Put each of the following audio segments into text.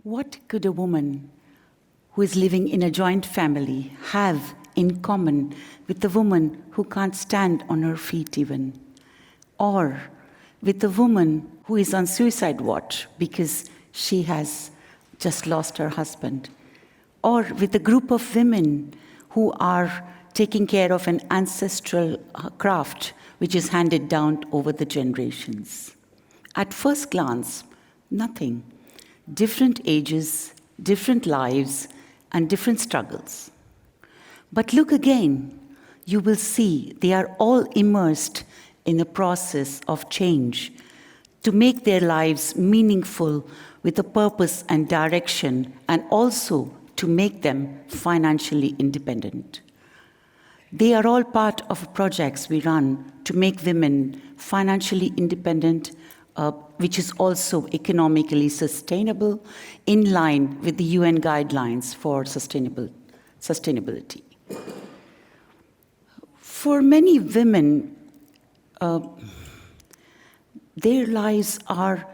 What could a woman who is living in a joint family have in common with the woman who can't stand on her feet even? Or with the woman who is on suicide watch because she has just lost her husband? Or with a group of women who are taking care of an ancestral craft which is handed down over the generations? At first glance, nothing. Different ages, different lives, and different struggles. But look again, you will see they are all immersed in a process of change to make their lives meaningful with a purpose and direction, and also to make them financially independent. They are all part of projects we run to make women financially independent, which is also economically sustainable, in line with the UN guidelines for sustainability. For many women, their lives are,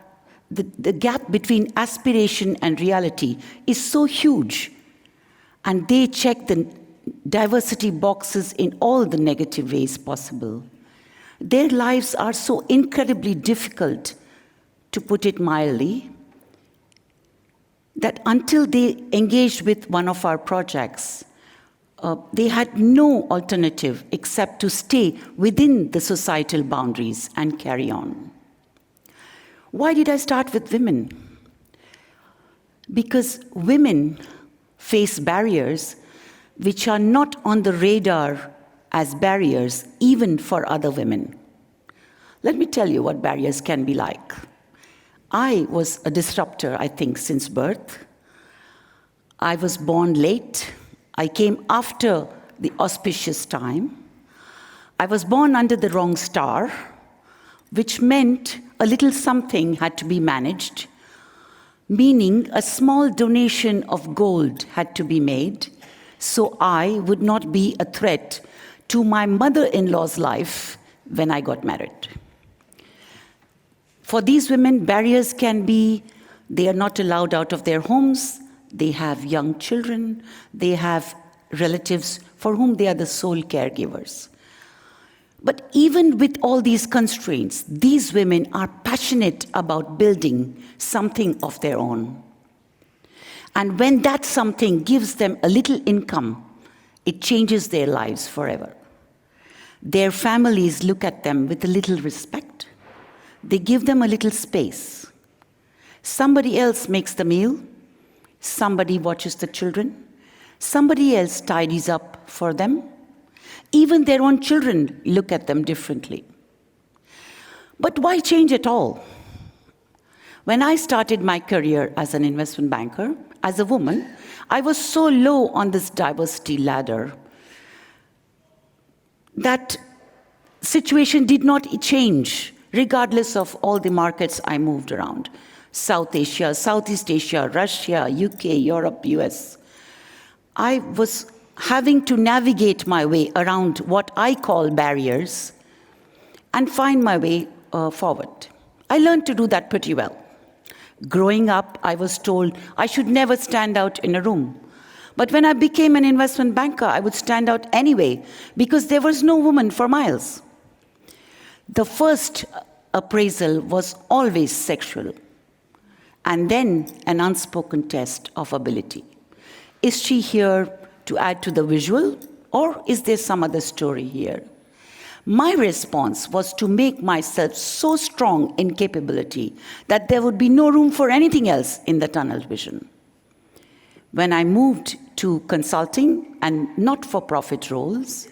the gap between aspiration and reality is so huge, and they check the diversity boxes in all the negative ways possible. Their lives are so incredibly difficult, to put it mildly, that until they engaged with one of our projects, they had no alternative except to stay within the societal boundaries and carry on. Why did I start with women? Because women face barriers which are not on the radar as barriers, even for other women. Let me tell you what barriers can be like. I was a disruptor, I think, since birth. I was born late. I came after the auspicious time. I was born under the wrong star, which meant a little something had to be managed, meaning a small donation of gold had to be made, so I would not be a threat to my mother-in-law's life when I got married. For these women, barriers can be they are not allowed out of their homes, they have young children, they have relatives for whom they are the sole caregivers. But even with all these constraints, these women are passionate about building something of their own. And when that something gives them a little income, it changes their lives forever. Their families look at them with a little respect. They give them a little space. Somebody else makes the meal. Somebody watches the children. Somebody else tidies up for them. Even their own children look at them differently. But why change at all? When I started my career as an investment banker, as a woman, I was so low on this diversity ladder that situation did not change regardless of all the markets I moved around. South Asia, Southeast Asia, Russia, UK, Europe, US. I was having to navigate my way around what I call barriers and find my way forward. I learned to do that pretty well. Growing up, I was told I should never stand out in a room. But when I became an investment banker, I would stand out anyway, because there was no woman for miles. The first appraisal was always sexual, and then an unspoken test of ability. Is she here to add to the visual, or is there some other story here? My response was to make myself so strong in capability that there would be no room for anything else in the tunnel vision. When I moved to consulting and not-for-profit roles,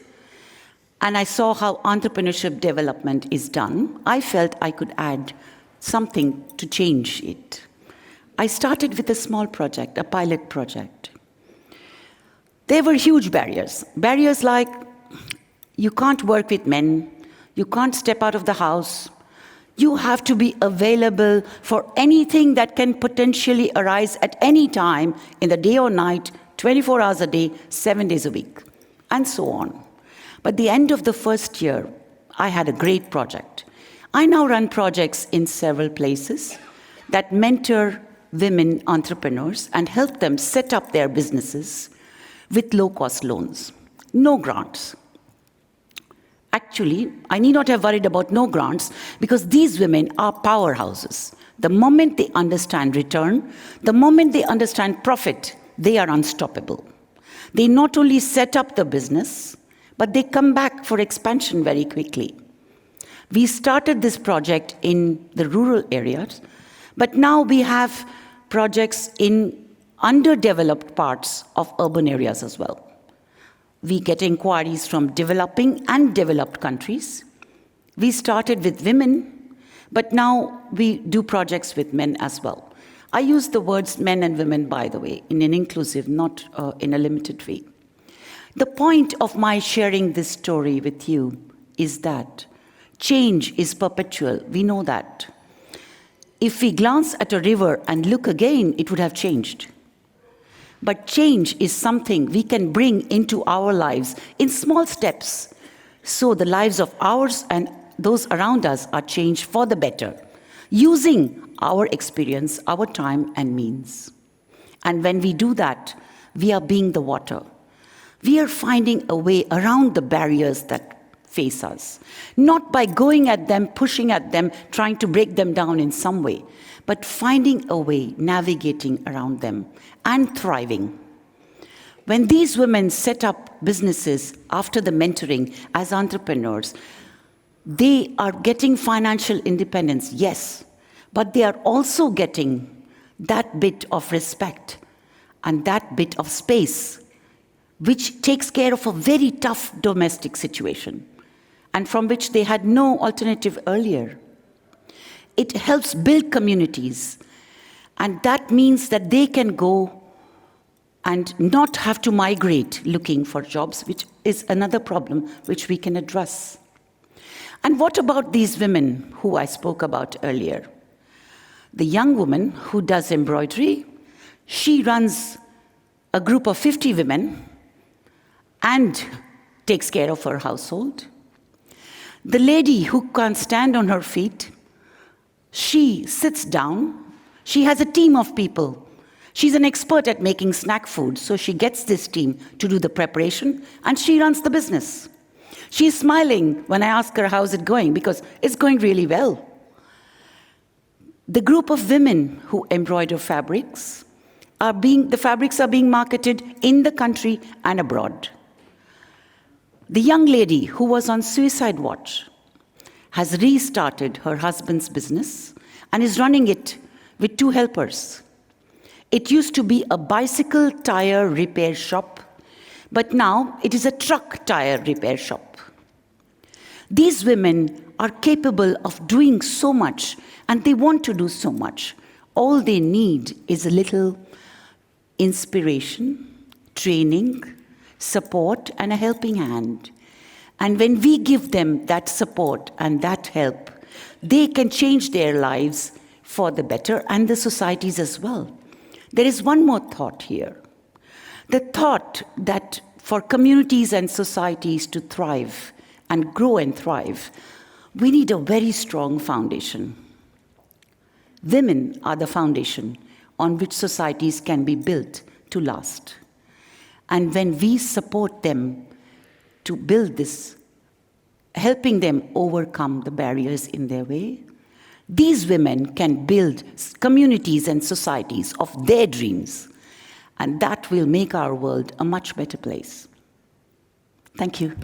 and I saw how entrepreneurship development is done, I felt I could add something to change it. I started with a small project, a pilot project. There were huge barriers. Barriers like, you can't work with men, you can't step out of the house, you have to be available for anything that can potentially arise at any time in the day or night, 24 hours a day, 7 days a week, and so on. By the end of the first year, I had a great project. I now run projects in several places that mentor women entrepreneurs and help them set up their businesses with low-cost loans. No grants. Actually, I need not have worried about no grants because these women are powerhouses. The moment they understand return, the moment they understand profit, they are unstoppable. They not only set up the business, but they come back for expansion very quickly. We started this project in the rural areas, but now we have projects in underdeveloped parts of urban areas as well. We get inquiries from developing and developed countries. We started with women, but now we do projects with men as well. I use the words men and women, by the way, in an inclusive, not in a limited way. The point of my sharing this story with you is that change is perpetual. We know that. If we glance at a river and look again, it would have changed. But change is something we can bring into our lives in small steps, so the lives of ours and those around us are changed for the better, using our experience, our time, and means. And when we do that, we are being the water. We are finding a way around the barriers that face us, not by going at them, pushing at them, trying to break them down in some way, but finding a way, navigating around them, and thriving. When these women set up businesses after the mentoring as entrepreneurs, they are getting financial independence, yes, but they are also getting that bit of respect and that bit of space, which takes care of a very tough domestic situation, and from which they had no alternative earlier. It helps build communities, and that means that they can go and not have to migrate looking for jobs, which is another problem which we can address. And what about these women who I spoke about earlier? The young woman who does embroidery, she runs a group of 50 women and takes care of her household. The lady who can't stand on her feet, she sits down. She has a team of people. She's an expert at making snack food, so she gets this team to do the preparation, and she runs the business. She's smiling when I ask her how's it going, because it's going really well. The group of women who embroider fabrics, the fabrics are being marketed in the country and abroad. The young lady who was on suicide watch has restarted her husband's business and is running it with 2 helpers. It used to be a bicycle tire repair shop, but now it is a truck tire repair shop. These women are capable of doing so much, and they want to do so much. All they need is a little inspiration, training, support, and a helping hand. And when we give them that support and that help, they can change their lives for the better, and the societies as well. There is one more thought here. The thought that for communities and societies to thrive and grow and thrive, we need a very strong foundation. Women are the foundation on which societies can be built to last. And when we support them to build this, helping them overcome the barriers in their way, these women can build communities and societies of their dreams, and that will make our world a much better place. Thank you.